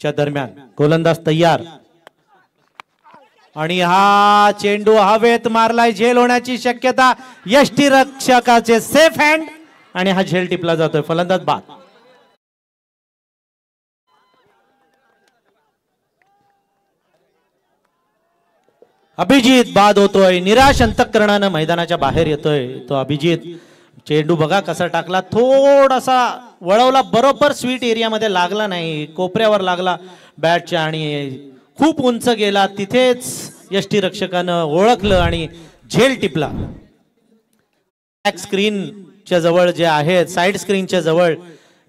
च्या दरम्यान गोलंदाज तयार आणि हा चेंडू हवेत मारलाय, झेल होण्याची शक्यता, यष्टीरक्षकाचे सेफ हँड आणि हा झेल टिपला जातोय, फलंदाज बाद। अभिजित बाद होतोय, निराश अंतःकरणानं मैदानाच्या बाहेर येतोय तो अभिजित। चेंडू बघा कसा टाकला, थोडासा वळवला, बरोबर स्वीट एरिया मध्ये लागला नाही, कोपऱ्यावर लागला बॅटच्या आणि खूप उंच गेला, तिथेच यष्टीरक्षकानं ओळखलं आणि झेल टिपला। बॅक स्क्रीनच्या जवळ जे आहेत, साइड स्क्रीनच्या जवळ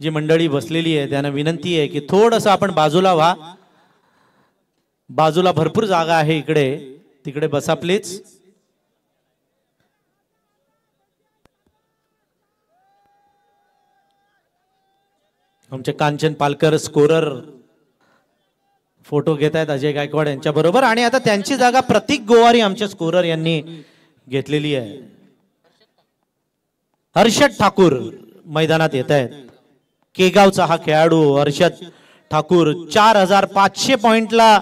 जी मंडळी बसलेली आहे त्यांना विनंती आहे की थोडंसं आपण बाजूला व्हा, बाजूला भरपूर जागा आहे, इकडे तिकडे बसा प्लीज। आमचे कांचन पालकर स्कोरर फोटो घेत आहेत अजय गायकवाड यांच्या बरोबर आणि आता त्यांची जागा प्रतीक गोवारी आमचे स्कोरर यांनी घेतलेली आहे। हर्षद ठाकूर मैदानात येत आहेत, केगावचा हा खेळाडू हर्षद ठाकूर 4500 पॉइंटला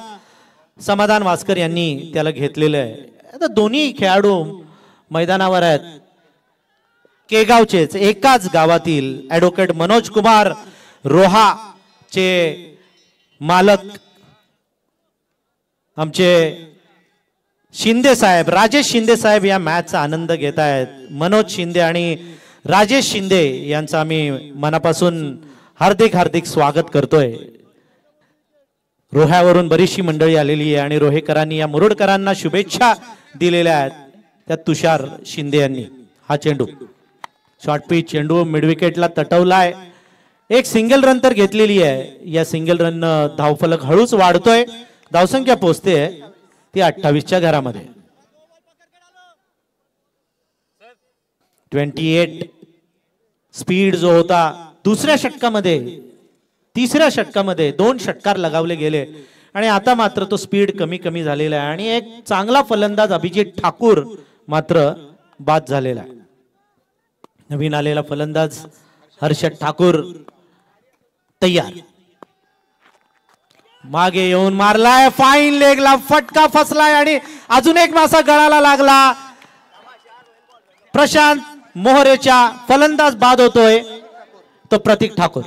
समाधान वास्कर यांनी त्याला घेतलेलं आहे। आता दोन्ही खेळाडू मैदानावर आहेत, केगावचेच, एकाच गावातील ॲडव्होकेट मनोज कुमार रोहा चे मालक आमचे शिंदे साहेब, राजेश शिंदे साहेब या मॅचचा आनंद घेत आहेत। मनोज शिंदे आणि राजेश शिंदे यांचं आम्ही मनापासून हार्दिक हार्दिक स्वागत करतोय। रोह्यावरून बरीचशी मंडळी आलेली आहे आणि रोहेकरांनी या मुरुडकरांना शुभेच्छा दिलेल्या आहेत, त्यात तुषार शिंदे यांनी। हा चेंडू शॉर्ट पिच चेंडू मिड विकेटला तटवलाय, एक सिंगल रन तर घेतलेली आहे, या सिंगल रन धावफलक हळूच वाढतोय, धावसंख्या पोहोचते ती 28च्या घरामध्ये। 28 स्पीड जो होता दुसऱ्या षटकामध्ये, तिसऱ्या षटकामध्ये 2 षटकार लगावले गेले आणि आता मात्र तो स्पीड कमी कमी झालेला आहे आणि एक चांगला फलंदाज अभिजित ठाकूर मात्र बाद झालेला आहे। नवीन आलेला फलंदाज हर्षद ठाकूर तयार, मागे येऊन मारलाय, फाईन लेगला फटका फसलाय आणि अजून एक मासा गळाला लागला। प्रशांत मोहरेच्या फलंदाज बाद होतोय तो प्रतीक ठाकूर।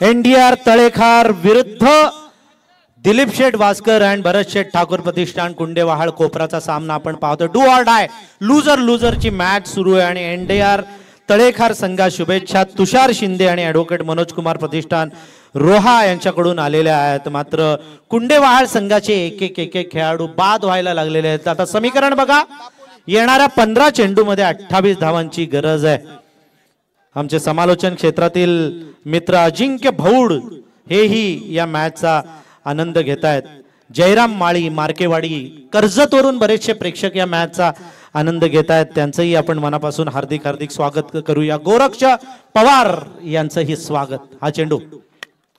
एनडीआर तळेखार विरुद्ध दिलीप शेठ वास्कर अँड भरत शेठ ठाकूर प्रतिष्ठान कुंडेवाहाळ कोपराचा सामना आपण पाहतो। Do or die, loser loser ची मॅच सुरू आहे आणि एनडीआर तळेखार संघा शुभेच्छा तुषार शिंदे आणि ॲडव्होकेट मनोज कुमार प्रतिष्ठान रोहा यांच्याकडून आलेल्या आहेत। मात्र कुंडेवाहाळ संघाचे एक एक खेळाडू बाद व्हायला लागलेले आहेत। आता समीकरण बघा, येणाऱ्या 15 चेंडू मध्ये 28 धावांची गरज आहे। आमचे समालोचन क्षेत्रातील मित्र अजिंक्य भौड हेही या मॅचचा आनंद घेत आहेत। जयराम माळी मार्केवाडी कर्जतवरून बरेचसे प्रेक्षक या मॅचचा आनंद घेत आहेत, त्यांचंही आपण मनापासून हार्दिक हार्दिक स्वागत करूया। गोरक्ष पवार यांचंही स्वागत। हा चेंडू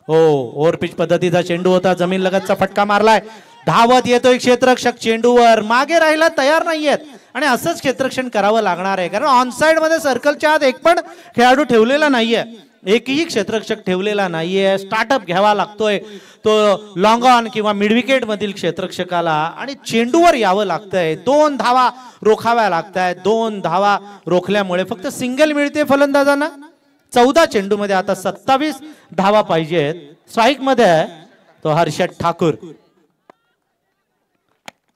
हो ओव्हरपिच पद्धतीचा चेंडू होता, जमीन लगतचा फटका मारलाय, धावत येतोय क्षेत्ररक्षक चेंडूवर, मागे राहायला तयार नाहीयेत आणि असंच क्षेत्ररक्षण करावं लागणार आहे कारण ऑन साइड मध्ये सर्कलच्या आत एक पण खेळाडू ठेवलेला नाहीये, एकही क्षेत्ररक्षक ठेवलेला नाहीये। स्टार्टअप घ्यावा लागतोय तो लॉंग ऑन किंवा मिड विकेट मधील क्षेत्ररक्षकाला आणि चेंडूवर यावं लागतंय। 2 धावा रोखाव्या लागतायत, 2 धावा रोखल्यामुळे फक्त सिंगल मिळते फलंदाजांना। 14 चेंडू मध्ये आता 27 धावा पाहिजेत। स्ट्राईक मध्ये तो हर्षद ठाकूर,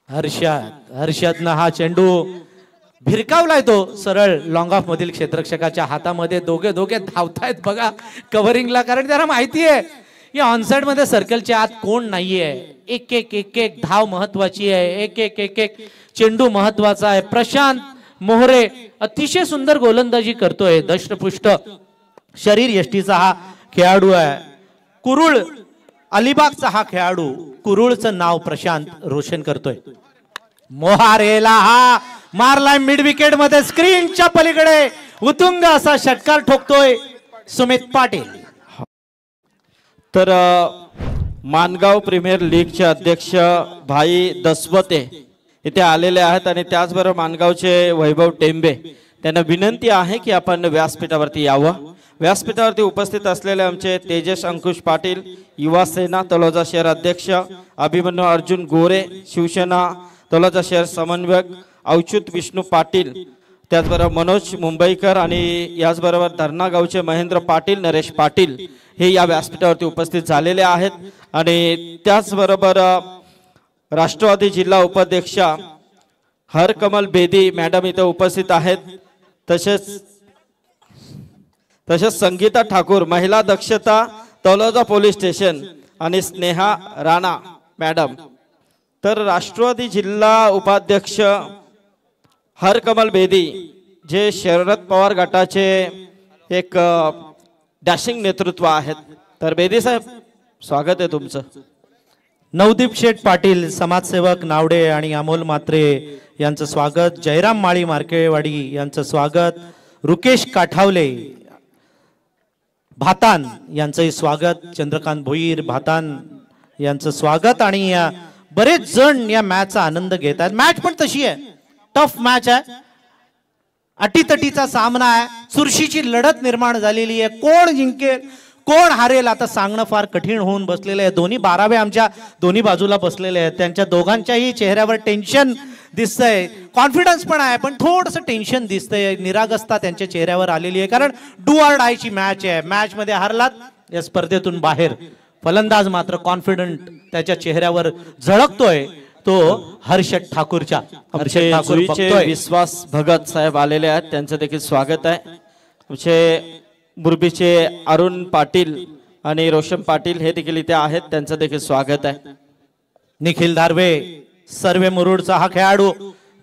हर्षदनं हा चेंडू भिरकावलाय, तो सरळ लॉंग ऑफ मधील क्षेत्ररक्षकाच्या हातामध्ये। दोघे धावतायत बघा कव्हरिंगला, कारण त्यांना माहिती आहे या ऑनसाइड मध्ये सर्कलच्या आत कोण नाहीये। एक एक धाव महत्वाची आहे, एक चेंडू महत्वाचा आहे। प्रशांत मोहरे अतिशय सुंदर गोलंदाजी करतोय, दष्टपुष्ट शरीर यष्टीचा हा खेळाडू आहे। कुरुळ अलिबागचा हा खेळाडू कुरुळचं नाव प्रशांत रोशन करतोय. मोहारेला हा मारलाय मिड विकेट मध्ये, स्क्रीनच्या पलीकडे उतुंग असा षटकार ठोकतोय सुमित पाटील. तर मानगाव प्रीमियर लीगचे अध्यक्ष भाई दसवते इथे आलेले आहेत आणि त्याचबरोबर मानगावचे वैभव टेंबे, त्यांना विनंती आहे की आपण व्यासपीठावरती यावं. व्यासपीठावरती उपस्थित असलेले आमचे तेजस अंकुश पाटील, युवा सेना तळोजा शहर अध्यक्ष, अभिमन्यू अर्जुन गोरे, शिवसेना तळोजा शहर समन्वयक अच्युत विष्णू पाटील, त्याचबरोबर मनोज मुंबईकर आणि याचबरोबर धरणा गावचे महेंद्र पाटील, नरेश पाटील हे या व्यासपीठावरती उपस्थित झालेले आहेत. आणि त्याचबरोबर राष्ट्रवादी जिल्हा उपाध्यक्षा हरकमल बेदी मॅडम इथे उपस्थित आहेत. तसेच संगीता ठाकूर, महिला दक्षता तळोजा पोलीस स्टेशन, आणि स्नेहा राणा मॅडम. तर राष्ट्रवादी जिल्हा उपाध्यक्ष हरकमल बेदी जे शरद पवार गटाचे एक डॅशिंग नेतृत्व आहेत. तर बेदी साहेब, स्वागत आहे तुमचं. नवदीप शेठ पाटील समाजसेवक नावडे आणि अमोल मात्रे यांचं स्वागत. जयराम माळी मार्केवाडी यांचं स्वागत. रुकेश काठावले भातान यांचंही स्वागत. चंद्रकांत भोईर भातान यांचं स्वागत. आणि बरेच जण या मॅचचा आनंद घेत आहेत. मॅच पण तशी आहे, टफ मॅच आहे, अटीतटीचा सामना आहे, चुरशीची लढत निर्माण झालेली आहे. कोण जिंकेल कोण हारेल आता सांगणं फार कठीण होऊन बसलेलं आहे. दोन्ही 12वे आमच्या दोन्ही बाजूला बसलेले आहेत. त्यांच्या दोघांच्याही चेहऱ्यावर टेन्शन दिसतंय, कॉन्फिडन्स पण आहे, पण थोडंसं टेन्शन दिसतंय, निरागसता त्यांच्या चेहऱ्यावर आलेली आहे. कारण डू ऑर डायची मॅच आहे. मॅच मध्ये हारलात या स्पर्धेतून बाहेर. फलंदाज मात्र कॉन्फिडंट त्याच्या चेहऱ्यावर झळकतोय, तो हर्षद ठाकूरच्या. विश्वास भगत साहेब आलेले आहेत, त्यांचं देखील स्वागत आहे. आमचे मुरबीचे अरुण पाटील आणि रोशन पाटील हे देखील इथे आहेत, त्यांचं देखील स्वागत आहे. निखिल धारवे सर्वे मुरुडचा हा खेळाडू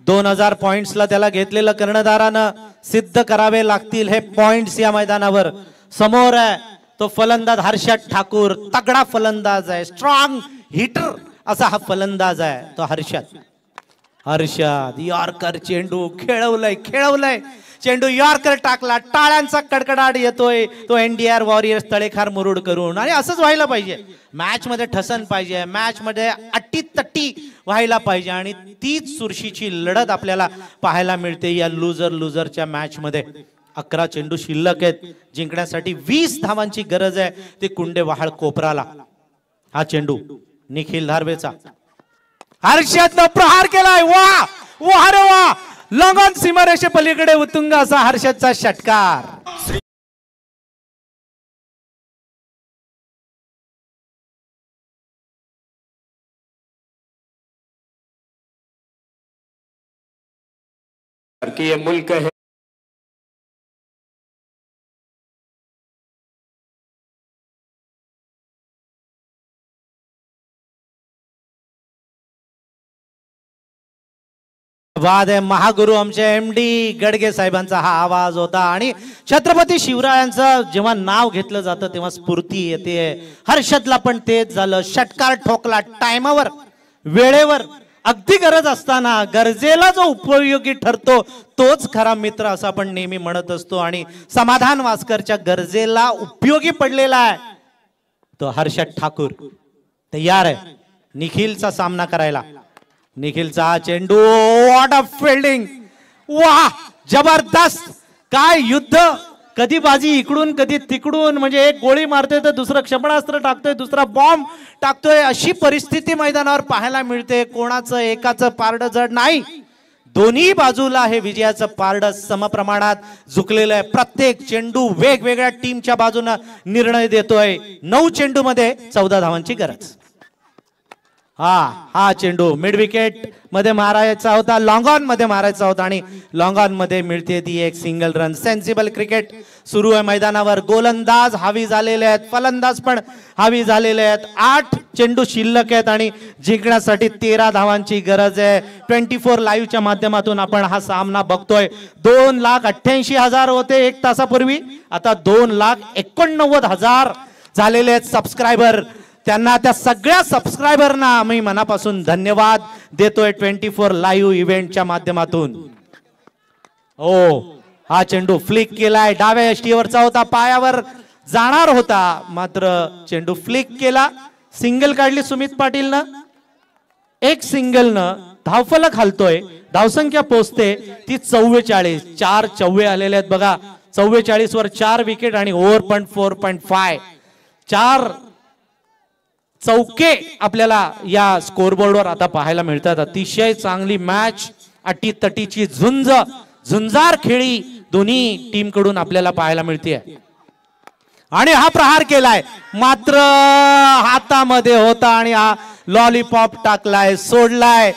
2000 पॉइंट्सला त्याला घेतलेलं कर्णधारानं सिद्ध करावे लागतील हे पॉइंट्स या मैदानावर. समोर आहे तो फलंदाज हर्षद ठाकूर, तगडा फलंदाज आहे, स्ट्रॉंग हिटर असा हा फलंदाज आहे तो हर्षद. यॉर्कर चेंडू खेळवलंय चेंडू यॉर्कर टाकला, टाळ्यांचा कडकडाट येतोय तो एनडीआर वॉरियर्स तळेखार मुरुड करून. आणि असंच व्हायला पाहिजे, मॅच मध्ये ठसन पाहिजे, मॅच मध्ये अट्टी व्हायला पाहिजे. आणि तीच चुरशीची लढत आपल्याला पाहायला मिळते या लुझरच्या मॅच मध्ये. 11 चेंडू शिल्लक आहेत, जिंकण्यासाठी 20 धावांची गरज आहे. ते कुंडेवाहाळ कोपराला. हा चेंडू निखिल धारवेचा, हर्षदनं प्रहार केलाय, वा रे वा, लॉंगॉन सीमारेषे पलीकडे उतुंग असा हर्षदचा षटकार. ये मुल्क है वाद आहे. महागुरु आमचे MD गडगे साहेबांचा हा आवाज होता. आणि छत्रपती शिवरायांचं जेव्हा नाव घेतलं जातं तेव्हा स्फूर्ती येते. हर्षदला पण तेच झालं. षटकार ठोकला टाइमावर, वेळेवर, अगदी गरज असताना. गरजेला जो उपयोगी ठरतो तोच खरा मित्र असं आपण नेहमी म्हणत असतो. आणि समाधान वासकरच्या गरजेला उपयोगी पडलेला आहे तो हर्षद ठाकूर. तयार आहे निखिलचा सामना करायला. निखिलचा चेंडू, व्हॉट अ फिल्डिंग, वाह जबरदस्त. काय युद्ध, कधी बाजी इकडून कधी तिकडून. म्हणजे एक गोळी मारतोय तर दुसरं क्षेपणास्त्र टाकतोय, दुसरा बॉम्ब टाकतोय, अशी परिस्थिती मैदानावर पाहायला मिळते. कोणाचं एकाचं पारडं जड नाही, दोन्ही बाजूला हे विजयाचं पारडं समप्रमाणात झुकलेलं आहे. प्रत्येक चेंडू वेगवेगळ्या टीमच्या बाजूने निर्णय देतोय. 9 चेंडू मध्ये 14 धावांची गरज. हा चेंडू मिड विकेट मध्ये मारायचा होता, लॉंग ऑन मध्ये मारायचा होता. आणि लॉंग ऑन मध्ये मिळते ती एक सिंगल रन. सेन्सिबल क्रिकेट सुरू आहे मैदानावर. गोलंदाज हावी झालेले आहेत, फलंदाज पण हावी झालेले आहेत. 8 चेंडू शिल्लक आहेत आणि जिंकण्यासाठी 13 धावांची गरज आहे. 24 लाईव्हच्या माध्यमातून आपण हा सामना बघतोय. 2,88,000 होते 1 तासापूर्वी, आता 2,89,000 झालेले आहेत सबस्क्रायबर. त्यांना त्या सगळ्या सबस्क्रायबरना आम्ही मनापासून धन्यवाद देतोय 24 लाईव्ह इव्हेंटच्या माध्यमातून. हो, हा चेंडू फ्लिक केलाय, डाव्या यष्टीवरचा होता, पायावर जाणार होता, मात्र चेंडू फ्लिक केला. सिंगल काढली सुमित पाटीलनं, एक सिंगलनं धावफलक हलतोय, धावसंख्या पोचते ती 44. 4 चव्वे आलेले आहेत बघा. 44 वर 4 विकेट आणि ओव्हर पण 4.5. 4 चौके आपल्याला या स्कोरबोर्डवर आता पाहायला मिळतात. अतिशय चांगली मॅच, अटीतटीची झुंजार खेळी दोन्ही टीम कडून आपल्याला पाहायला मिळते. आणि हा प्रहार केलाय, मात्र हातामध्ये होता आणि हा लॉलीपॉप टाकलाय, सोडलाय.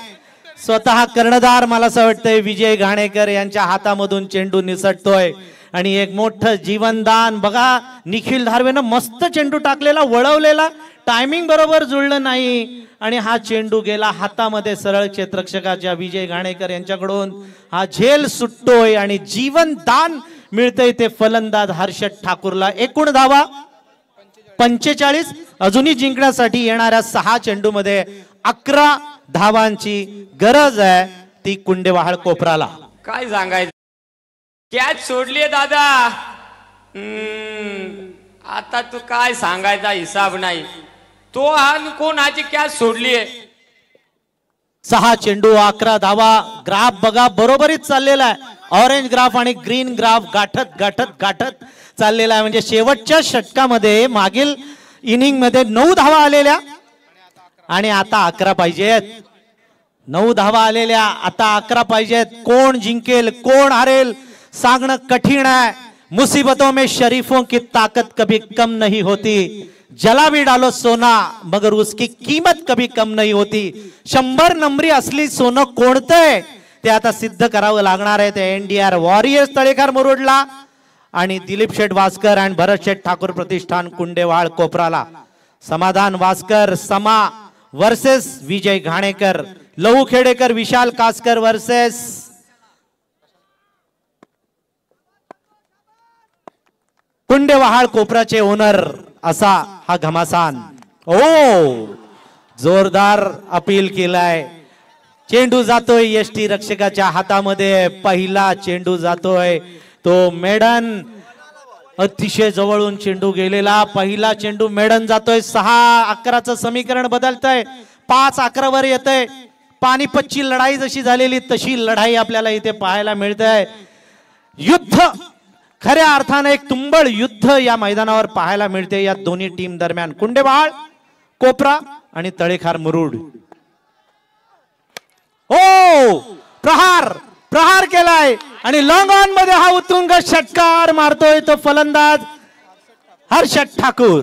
स्वतः कर्णधार मला असं वाटतंय विजय घाणेकर यांच्या हातामधून चेंडू निसटतोय आणि एक मोठं जीवनदान बघा. निखिल धारवेनं मस्त चेंडू टाकलेला, वळवलेला, टायमिंग बरोबर जुळलं नाही आणि हा चेंडू गेला हातामध्ये सरळ क्षेत्ररक्षकाच्या विजय घाणेकर यांच्याकडून. हा झेल सुटतोय आणि जीवनदान मिळतंय ते फलंदाज हर्षद ठाकूरला. एकूण धावा 45. अजूनही जिंकण्यासाठी येणाऱ्या 6 चेंडूमध्ये 11 धावांची गरज आहे ती कुंडेवाहाळ कोपराला. काय सांगायचं, कॅच सोडली दादा. आता तू काय सांगायचा हिसाब नाही. तो हा कोणाची कॅच सोडली आहे. 6 चेंडू 11 धावा. ग्राफ बघा बरोबरीच चाललेला आहे. ऑरेंज ग्राफ आणि ग्रीन ग्राफ गाठत चाललेला आहे. म्हणजे शेवटच्या षटकामध्ये मागील इनिंग मध्ये 9 धावा आलेल्या आणि आता 11 पाहिजेत. 9 धावा आलेल्या, आता 11 पाहिजेत. कोण जिंकेल कोण हारेल सांगणं कठीण आहे. मुसीबतों में शरीफों की ताकत कभी कम नहीं होती. जला भी डालो सोना मगर उसकी कीमत कभी कम नहीं होती. 100 नंबरी असली सोनं कोणतंय ते आता सिद्ध करावं लागणार आहे. ते एनडीआर वॉरियर्स तळेखार मुरुडला आणि दिलीप शेठ वास्कर आणि भरत शेठ ठाकूर प्रतिष्ठान कुंडेवाहाळ कोपराला. समाधान वास्कर समा वर्सेस विजय घाणेकर. लहू खेडेकर विशाल कासकर वर्सेस कुंडेवाहाळ कोपराचे ओनर असा हा घमासान. ओ जोरदार अपील केलाय. चेंडू जातोय यष्टी रक्षकाच्या हातामध्ये. पहिला चेंडू जातोय तो मेडन. अतिशय जवळून चेंडू गेलेला. पहिला चेंडू मेडन जातोय. 6-11चं समीकरण बदलतंय. 5-11 वर येतंय. पानिपतची लढाई जशी झालेली तशी लढाई आपल्याला इथे पाहायला मिळतंय. युद्ध खऱ्या अर्थाने एक तुंबळ युद्ध या मैदानावर पाहायला मिळते या दोन्ही टीम दरम्यान. कुंडेवाहाळ कोपरा आणि तळेखार मुरुड. ओ प्रहार केलाय आणि लॉंग ऑन मध्ये हा उत्तुंग षटकार मारतोय तो फलंदाज हर्षद ठाकूर.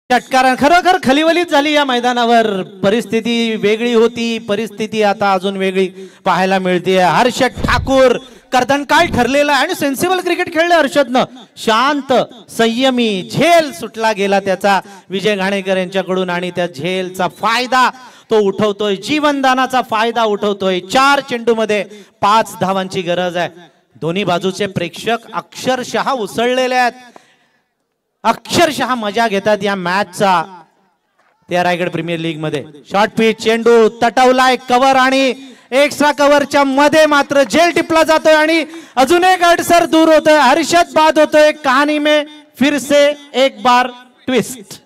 षटकार खरोखर खलीवलीत झाली या मैदानावर. परिस्थिती वेगळी होती, परिस्थिती आता अजून वेगळी पाहायला मिळते. हर्षद ठाकूर कर्दनकाळ ठरलेला आणि सेन्सिबल क्रिकेट खेळले हर्षदनं. शांत संयमी झेल सुटला गेला त्याचा विजय घाणेकर यांच्याकडून आणि त्या झेलचा फायदा तो उठवतोय. जीवनदानाचा फायदा उठवतोय. 4 चेंडूमध्ये 5 धावांची गरज आहे. दोन्ही बाजूचे प्रेक्षक अक्षरशः उसळलेले आहेत. अक्षरशः मजा घेतात या मॅचचा त्या रायगड प्रीमियर लीग मध्ये. शॉर्ट पिच चेंडू तटवलाय कव्हर आणि एक्स्ट्रा कव्हरच्या मध्ये मात्र झेल टिपला जातोय आणि अजून एक अडसर दूर होतोय. हर्षद बाद होतोय. कहाणी में फिर से एक बार ट्विस्ट.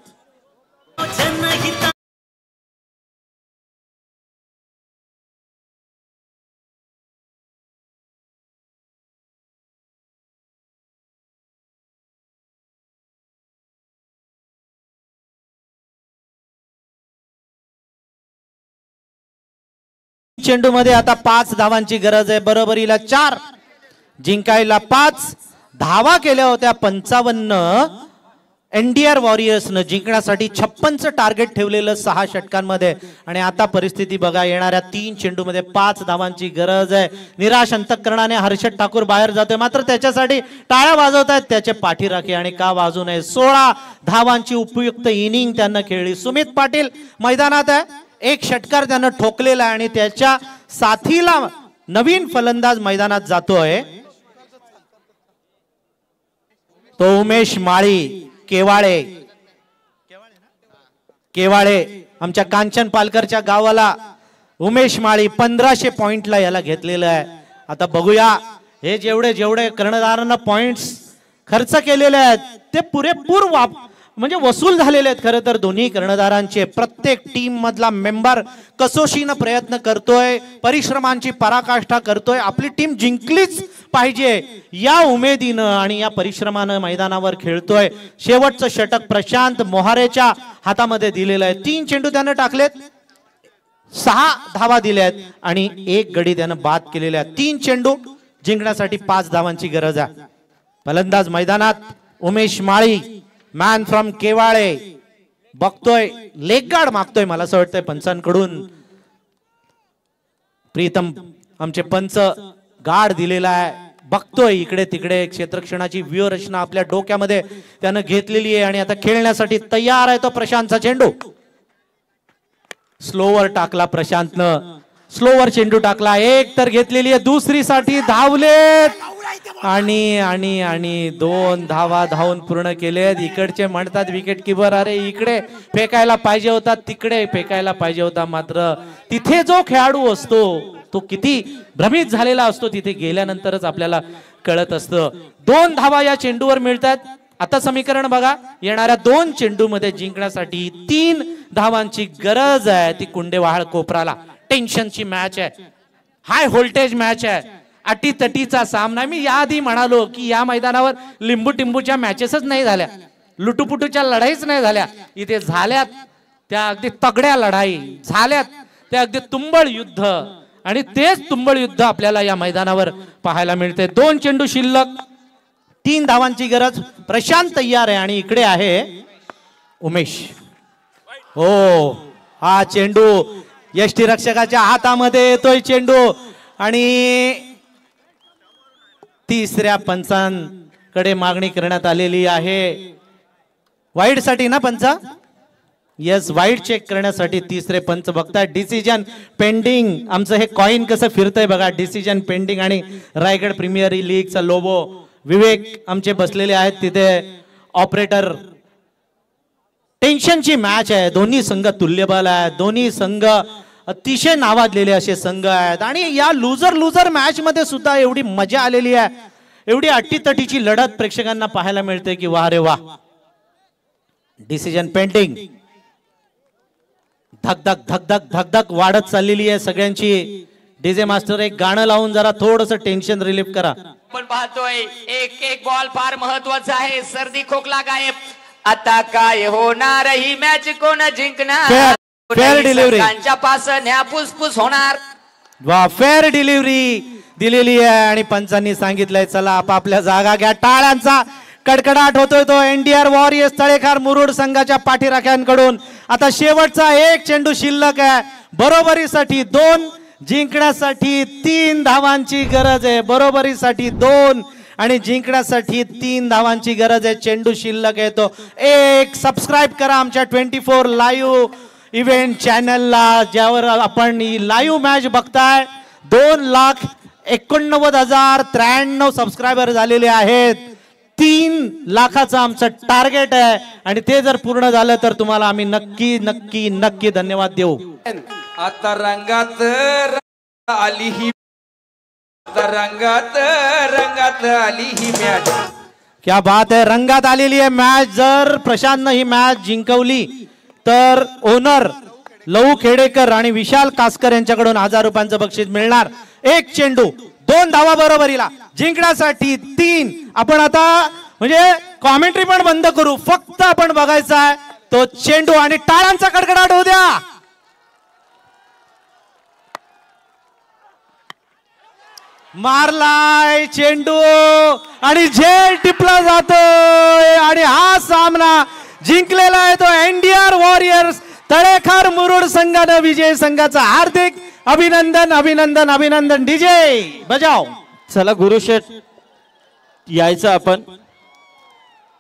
चेंडू मध्ये आता 5 धावांची गरज आहे. बरोबरीला 4, जिंकायला 5 धावा केल्या होत्या 55. एनडीआर वॉरियर्सनं जिंकण्यासाठी 56चं टार्गेट ठेवलेलं 6 षटकांमध्ये आणि आता परिस्थिती बघा, येणाऱ्या 3 चेंडूमध्ये 5 धावांची गरज आहे. निराश अंतःकरणाने हर्षद ठाकूर बाहेर जातोय, मात्र त्याच्यासाठी टाळ्या वाजवतायत त्याचे पाठीराखे आणि का वाजू नये. 16 धावांची उपयुक्त इनिंग त्यांना खेळली. सुमित पाटील मैदानात आहे, एक षटकार त्यानं ठोकलेला आहे आणि त्याच्या साथीला नवीन फलंदाज मैदानात जातोय तो उमेश माळी. केवाळे आमच्या कांचन पालकरच्या गावाला उमेश माळी 1500 पॉइंटला याला घेतलेलं आहे. आता बघूया हे जेवढे कर्णधारांना पॉइंट्स खर्च केलेले आहेत ते पुरेपूर म्हणजे वसूल झालेले आहेत. खरं तर दोन्ही कर्णधारांचे प्रत्येक टीम मधला मेंबर कसोशीनं प्रयत्न करतोय, परिश्रमांची पराकाष्ठा करतोय, आपली टीम जिंकलीच पाहिजे या उमेदीनं आणि या परिश्रमानं मैदानावर खेळतोय. शेवटचं षटक प्रशांत मोहारेच्या हातामध्ये दिलेलं आहे. 3 चेंडू त्यानं टाकलेत, 6 धावा दिल्यात आणि 1 गडी त्यानं बाद केलेला आहे. 3 चेंडू जिंकण्यासाठी 5 धावांची गरज आहे. फलंदाज मैदानात उमेश माळी, मॅन फ्रॉम केवाळे. बघतोय लेग गार्ड मागतोय, मला असं वाटतंय पंचांकडून. प्रीतम आमचे पंच गार्ड दिलेला आहे. बघतोय इकडे तिकडे क्षेत्रक्षणाची व्यूहरचना आपल्या डोक्यामध्ये त्यानं घेतलेली आहे आणि आता खेळण्यासाठी तयार आहे तो प्रशांतचा चेंडू. स्लोवर टाकला प्रशांतनं, स्लोवर चेंडू टाकला. एक तर घेतलेली आहे, दुसरीसाठी धावलेत आणि आणि आणि 2 धावा धावून पूर्ण केलेत. इकडचे म्हणतात विकेट किपर अरे इकडे फेकायला पाहिजे होता, तिकडे फेकायला पाहिजे होता. मात्र तिथे जो खेळाडू असतो तो किती भ्रमित झालेला असतो तिथे गेल्यानंतरच आपल्याला कळत असतं. 2 धावा या चेंडूवर मिळतात. आता समीकरण बघा, येणाऱ्या 2 चेंडूमध्ये जिंकण्यासाठी 3 धावांची गरज आहे. ती कुंडेवाहाळ कोपराला टेन्शनची मॅच आहे, हाय व्होल्टेज मॅच आहे, अटीतटीचा सामना. मी याआधी म्हणालो की या मैदानावर लिंबू टिंबूच्या मॅचेसच नाही झाल्या, लुटूपुटूच्या लढाईच नाही झाल्या. इथे झाल्यात त्या अगदी तगड्या लढाई झाल्यात, त्या अगदी तुंबळ युद्ध आणि तेच तुंबळ युद्ध आपल्याला या मैदानावर पाहायला मिळते. 2 चेंडू शिल्लक, 3 धावांची गरज. प्रशांत तयार आहे आणि इकडे आहे उमेश. हो, हा चेंडू यष्टीरक्षकाच्या हातामध्ये येतोय चेंडू आणि तिसऱ्या पंचांकडे मागणी करण्यात आलेली आहे. वाईड साठी ना पंचा? यस, वाईड चेक करण्यासाठी तिसरे पंच बघताय. Decision pending. आमचं हे कॉइन कसं फिरतंय बघा, डिसिजन पेंडिंग. आणि रायगड प्रीमियर लीगचा लोगो विवेक आमचे बसलेले आहेत तिथे, ऑपरेटर. टेन्शनची मॅच आहे, दोन्ही संघ तुल्यबल आहेत, दोन्ही संघ अतिशय नावाजलेले असे संघ आहेत आणि या लुजर मॅच मध्ये सुद्धा एवढी मजा आलेली आहे, एवढी अटीतटीची लढत प्रेक्षकांना पाहायला मिळते की वाह रे वाह. Decision pending. धकधक धकधक धकधक वाढत चाललेली आहे सगळ्यांची. डीजे मास्टर एक गाणं लावून जरा थोडंसं टेन्शन रिलीफ करा. आपण पाहतोय एक एक बॉल फार महत्वाचा आहे. सर्दी खोकला गायब. आता काय होणार, ही मॅच कोण जिंकणार? फेअर डिलिव्हरी पास न्या पुसपुस होणार. वा, फेअर डिलिव्हरी दिलेली आहे आणि पंचांनी सांगितलंय चला आपापल्या जागा घ्या. टाळ्यांचा कडकडाट होतोय तो एनडीआर वॉरियर्स तळेखार मुरुड संघाच्या पाठीराख्यांकडून. आता शेवटचा 1 चेंडू शिल्लक आहे. बरोबरीसाठी 2, जिंकण्यासाठी 3 धावांची गरज आहे. बरोबरीसाठी 2 आणि जिंकण्यासाठी 3 धावांची गरज आहे. चेंडू शिल्लक आहे तो 1. सबस्क्राईब करा आमच्या 24 लाईव्ह इव्हेंट चॅनलला, ज्यावर आपण ही लाईव्ह मॅच बघताय. 2,89,093 सबस्क्रायबर झालेले आहेत. 3 लाखाचं आमचं टार्गेट आहे आणि ते जर पूर्ण झालं तर तुम्हाला आम्ही नक्की नक्की नक्की धन्यवाद देऊ. आता रंगात आली ही, रंगात आली ही मॅच. क्या बात आहे, रंगात आलेली आहे मॅच. जर प्रशांतनं ही मॅच जिंकवली तर ओनर लहू खेडेकर आणि विशाल कासकर यांच्याकडून 1000 रुपयांचं बक्षीस मिळणार. 1 चेंडू 2 धावा बरोबरीला, जिंकण्यासाठी 3. आपण आता म्हणजे कॉमेंट्री पण बंद करू, फक्त आपण बघायचा आहे तो चेंडू आणि टाळ्यांचा कडकडाट होऊ द्या. मारलाय चेंडू आणि झेल टिपला जातोय आणि हा सामना जिंकलेला आहे तो एनडीआर वॉरियर्स तळेखार मुरुड संघानं. विजय संघाचा हार्दिक अभिनंदन अभिनंदन अभिनंदन. डीजे बजाव. चला गुरुशेठ यायचं आपण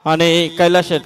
आणि कैलास शेठ